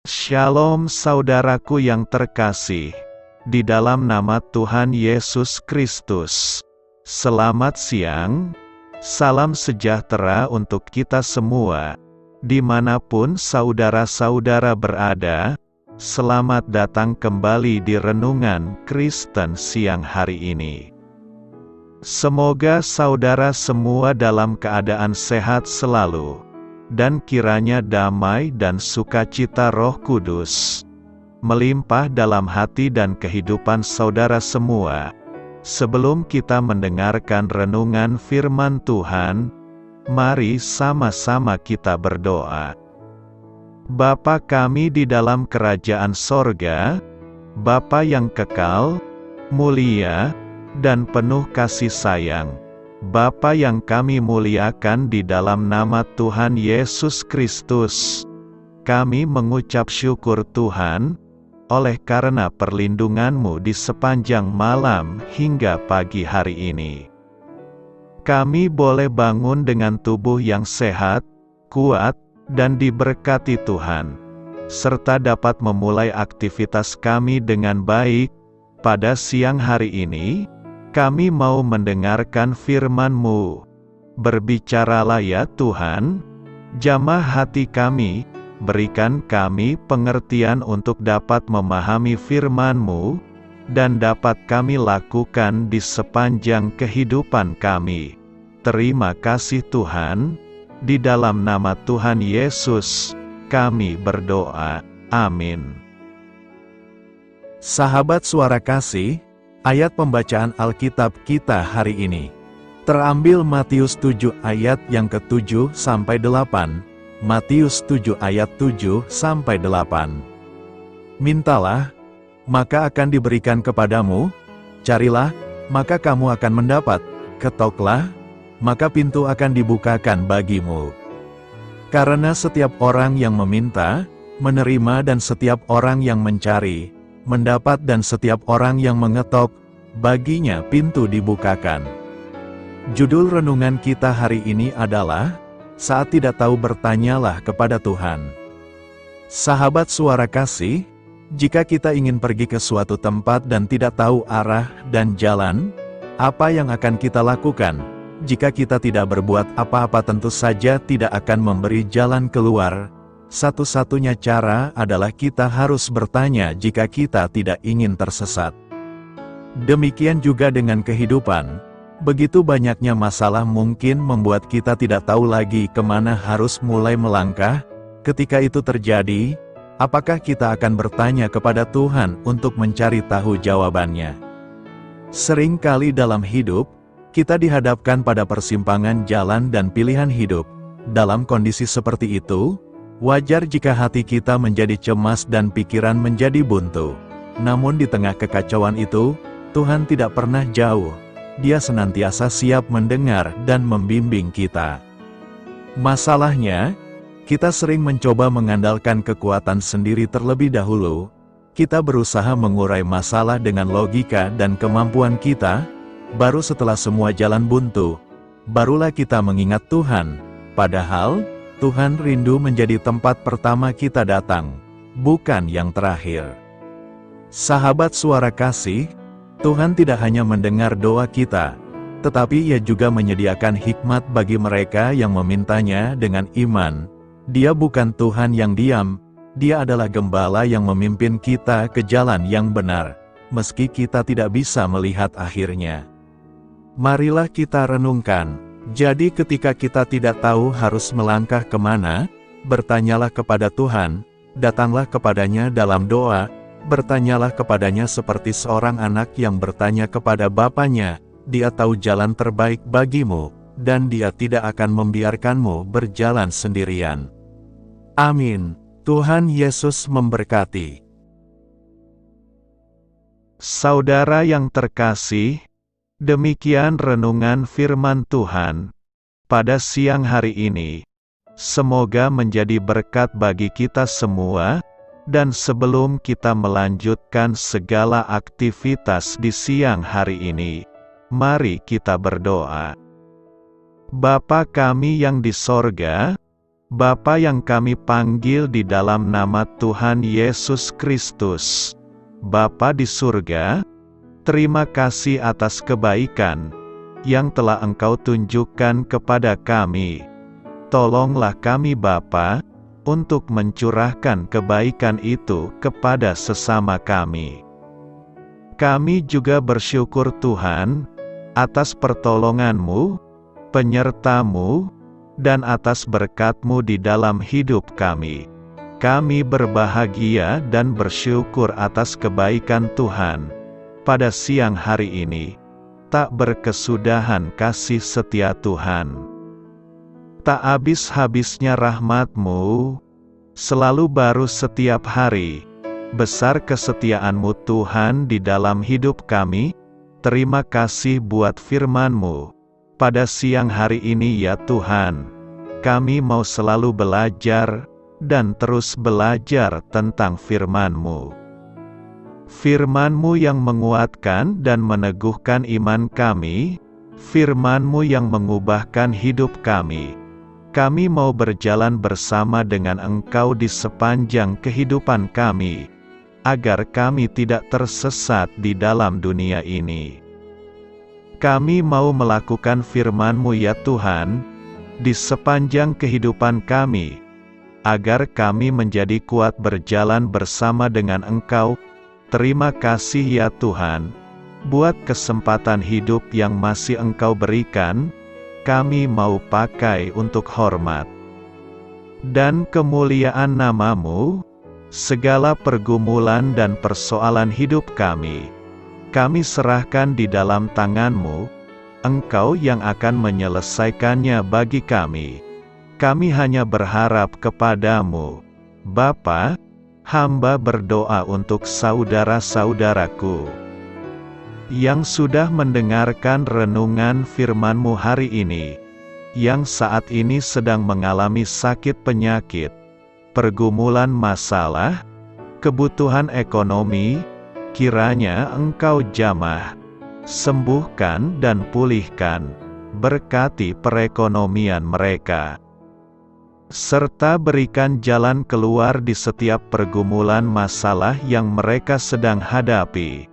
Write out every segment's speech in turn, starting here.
Shalom saudaraku yang terkasih, di dalam nama Tuhan Yesus Kristus. Selamat siang, salam sejahtera untuk kita semua, dimanapun saudara-saudara berada. Selamat datang kembali di Renungan Kristen siang hari ini. Semoga saudara semua dalam keadaan sehat selalu, dan kiranya damai dan sukacita Roh Kudus melimpah dalam hati dan kehidupan saudara semua. Sebelum kita mendengarkan renungan firman Tuhan, mari sama-sama kita berdoa. Bapa kami di dalam kerajaan sorga, Bapa yang kekal, mulia, dan penuh kasih sayang, Bapa yang kami muliakan di dalam nama Tuhan Yesus Kristus, kami mengucap syukur Tuhan, oleh karena perlindungan-Mu di sepanjang malam hingga pagi hari ini. Kami boleh bangun dengan tubuh yang sehat, kuat, dan diberkati Tuhan, serta dapat memulai aktivitas kami dengan baik. Pada siang hari ini, kami mau mendengarkan firman-Mu. Berbicaralah ya Tuhan, jamah hati kami, berikan kami pengertian untuk dapat memahami firman-Mu, dan dapat kami lakukan di sepanjang kehidupan kami. Terima kasih Tuhan, di dalam nama Tuhan Yesus, kami berdoa. Amin. Sahabat Suara Kasih, ayat pembacaan Alkitab kita hari ini terambil Matius 7 ayat yang ke-7 sampai 8. Matius 7 ayat 7 sampai 8. Mintalah, maka akan diberikan kepadamu; carilah, maka kamu akan mendapat; ketoklah, maka pintu akan dibukakan bagimu. Karena setiap orang yang meminta, menerima, dan setiap orang yang mencari, mendapat, dan setiap orang yang mengetok, baginya pintu dibukakan. Judul renungan kita hari ini adalah, Saat Tidak Tahu Bertanyalah Kepada Tuhan. Sahabat Suara Kasih, jika kita ingin pergi ke suatu tempat dan tidak tahu arah dan jalan, apa yang akan kita lakukan? Jika kita tidak berbuat apa-apa, tentu saja tidak akan memberi jalan keluar. Satu-satunya cara adalah kita harus bertanya jika kita tidak ingin tersesat. Demikian juga dengan kehidupan. Begitu banyaknya masalah mungkin membuat kita tidak tahu lagi kemana harus mulai melangkah. Ketika itu terjadi, apakah kita akan bertanya kepada Tuhan untuk mencari tahu jawabannya? Seringkali dalam hidup, kita dihadapkan pada persimpangan jalan dan pilihan hidup. Dalam kondisi seperti itu, wajar jika hati kita menjadi cemas dan pikiran menjadi buntu. Namun di tengah kekacauan itu, Tuhan tidak pernah jauh. Dia senantiasa siap mendengar dan membimbing kita. Masalahnya, kita sering mencoba mengandalkan kekuatan sendiri terlebih dahulu. Kita berusaha mengurai masalah dengan logika dan kemampuan kita. Baru setelah semua jalan buntu, barulah kita mengingat Tuhan. Padahal, Tuhan rindu menjadi tempat pertama kita datang, bukan yang terakhir. Sahabat Suara Kasih, Tuhan tidak hanya mendengar doa kita, tetapi Ia juga menyediakan hikmat bagi mereka yang memintanya dengan iman. Dia bukan Tuhan yang diam, Dia adalah Gembala yang memimpin kita ke jalan yang benar, meski kita tidak bisa melihat akhirnya. Marilah kita renungkan. Jadi ketika kita tidak tahu harus melangkah kemana, bertanyalah kepada Tuhan, datanglah kepadanya dalam doa, bertanyalah kepadanya seperti seorang anak yang bertanya kepada bapaknya. Dia tahu jalan terbaik bagimu, dan Dia tidak akan membiarkanmu berjalan sendirian. Amin. Tuhan Yesus memberkati. Saudara yang terkasih, demikian renungan firman Tuhan pada siang hari ini. Semoga menjadi berkat bagi kita semua. Dan sebelum kita melanjutkan segala aktivitas di siang hari ini, mari kita berdoa. Bapa kami yang di sorga, Bapa yang kami panggil di dalam nama Tuhan Yesus Kristus, Bapa di surga, terima kasih atas kebaikan yang telah Engkau tunjukkan kepada kami. Tolonglah kami Bapa, untuk mencurahkan kebaikan itu kepada sesama kami. Kami juga bersyukur Tuhan, atas pertolongan-Mu, penyerta-Mu, dan atas berkat-Mu di dalam hidup kami. Kami berbahagia dan bersyukur atas kebaikan Tuhan. Pada siang hari ini, tak berkesudahan kasih setia Tuhan. Tak habis-habisnya rahmat-Mu, selalu baru setiap hari. Besar kesetiaan-Mu Tuhan di dalam hidup kami. Terima kasih buat firman-Mu. Pada siang hari ini ya Tuhan, kami mau selalu belajar, dan terus belajar tentang firman-Mu. Firman-Mu yang menguatkan dan meneguhkan iman kami, firman-Mu yang mengubahkan hidup kami. Kami mau berjalan bersama dengan Engkau di sepanjang kehidupan kami, agar kami tidak tersesat di dalam dunia ini. Kami mau melakukan firman-Mu ya Tuhan, di sepanjang kehidupan kami, agar kami menjadi kuat berjalan bersama dengan Engkau. Terima kasih ya Tuhan, buat kesempatan hidup yang masih Engkau berikan, kami mau pakai untuk hormat dan kemuliaan nama-Mu. Segala pergumulan dan persoalan hidup kami serahkan di dalam tangan-Mu. Engkau yang akan menyelesaikannya bagi kami. Kami hanya berharap kepada-Mu. Bapa, hamba berdoa untuk saudara-saudaraku yang sudah mendengarkan renungan firman-Mu hari ini, yang saat ini sedang mengalami sakit penyakit, pergumulan masalah, kebutuhan ekonomi. Kiranya Engkau jamah, sembuhkan dan pulihkan, berkati perekonomian mereka, serta berikan jalan keluar di setiap pergumulan masalah yang mereka sedang hadapi.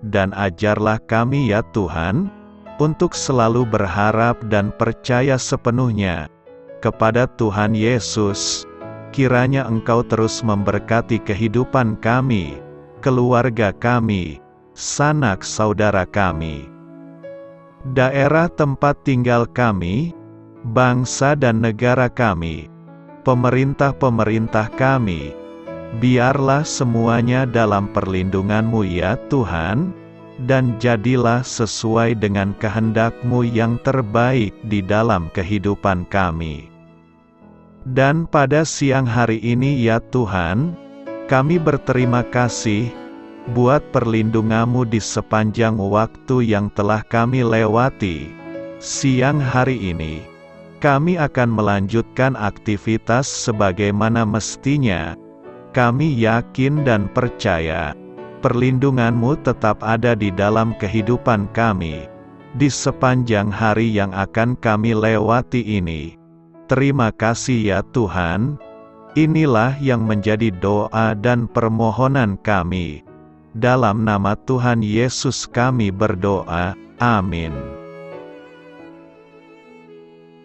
Dan ajarlah kami ya Tuhan, untuk selalu berharap dan percaya sepenuhnya kepada Tuhan Yesus. Kiranya Engkau terus memberkati kehidupan kami, keluarga kami, sanak saudara kami, daerah tempat tinggal kami, bangsa dan negara kami, pemerintah-pemerintah kami. Biarlah semuanya dalam perlindungan-Mu ya Tuhan, dan jadilah sesuai dengan kehendak-Mu yang terbaik di dalam kehidupan kami. Dan pada siang hari ini ya Tuhan, kami berterima kasih buat perlindungan-Mu di sepanjang waktu yang telah kami lewati. Siang hari ini, kami akan melanjutkan aktivitas sebagaimana mestinya. Kami yakin dan percaya, perlindungan-Mu tetap ada di dalam kehidupan kami, di sepanjang hari yang akan kami lewati ini. Terima kasih ya Tuhan. Inilah yang menjadi doa dan permohonan kami. Dalam nama Tuhan Yesus kami berdoa. Amin.